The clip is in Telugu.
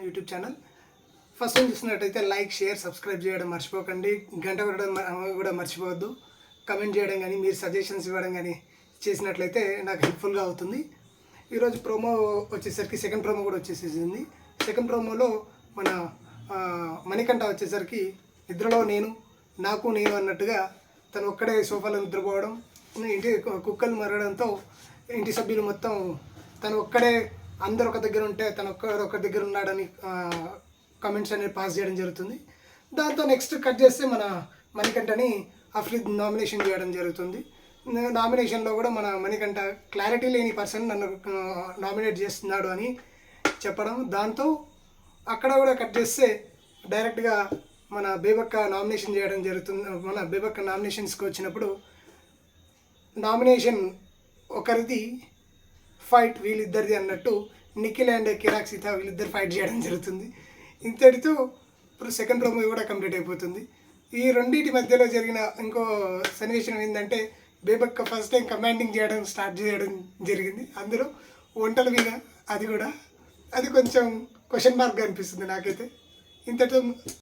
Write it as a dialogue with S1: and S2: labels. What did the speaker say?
S1: YouTube channel. ఫస్ట్ టైం చూసినట్టయితే లైక్, షేర్, సబ్స్క్రైబ్ చేయడం మర్చిపోకండి. గంట కొట్టడం కూడా మర్చిపోవద్దు. కమెంట్ చేయడం కానీ, మీరు సజెషన్స్ ఇవ్వడం కానీ చేసినట్లయితే నాకు హెల్ప్ఫుల్గా అవుతుంది. ఈరోజు ప్రోమో వచ్చేసరికి సెకండ్ ప్రోమో కూడా వచ్చేసేసింది. సెకండ్ ప్రోమోలో మన మణికంఠ వచ్చేసరికి నిద్రలో నాకు నేను అన్నట్టుగా తను ఒక్కడే సోఫాలో నిద్రపోవడం, ఇంటి కుక్కలు మరగడంతో ఇంటి సభ్యులు మొత్తం తను ఒక్కడే, అందరు ఒక దగ్గర ఉంటే తను ఒక దగ్గర ఉన్నాడని కామెంట్స్ అనేది పాస్ చేయడం జరుగుతుంది. దాంతో నెక్స్ట్ కట్ చేస్తే మన మణికంఠని అఫ్రీద్ నామినేషన్ చేయడం జరుగుతుంది. నామినేషన్లో కూడా మన మణికంఠ క్లారిటీ లేని పర్సన్ నన్ను నామినేట్ చేస్తున్నాడు అని చెప్పడం, దాంతో అక్కడ కూడా కట్ చేస్తే డైరెక్ట్గా మన బేబక్క నామినేషన్ చేయడం జరుగుతుంది. మన బేబక్క నామినేషన్స్కి వచ్చినప్పుడు నామినేషన్ ఒకరిది ఫైట్ వీళ్ళిద్దరిది అన్నట్టు నిఖిల్ అండ్ కిరాక్ సీత వీళ్ళిద్దరు ఫైట్ చేయడం జరుగుతుంది. ఇంతటితో ఇప్పుడు సెకండ్ ప్రోమో కూడా కంప్లీట్ అయిపోతుంది. ఈ రెండింటి మధ్యలో జరిగిన ఇంకో సన్నివేశం ఏంటంటే బేబక్క ఫస్ట్ టైం కమాండింగ్ చేయడం స్టార్ట్ చేయడం జరిగింది. అందులో వంటల మీద అది కొంచెం క్వశ్చన్ మార్క్గా అనిపిస్తుంది నాకైతే. ఇంతటితో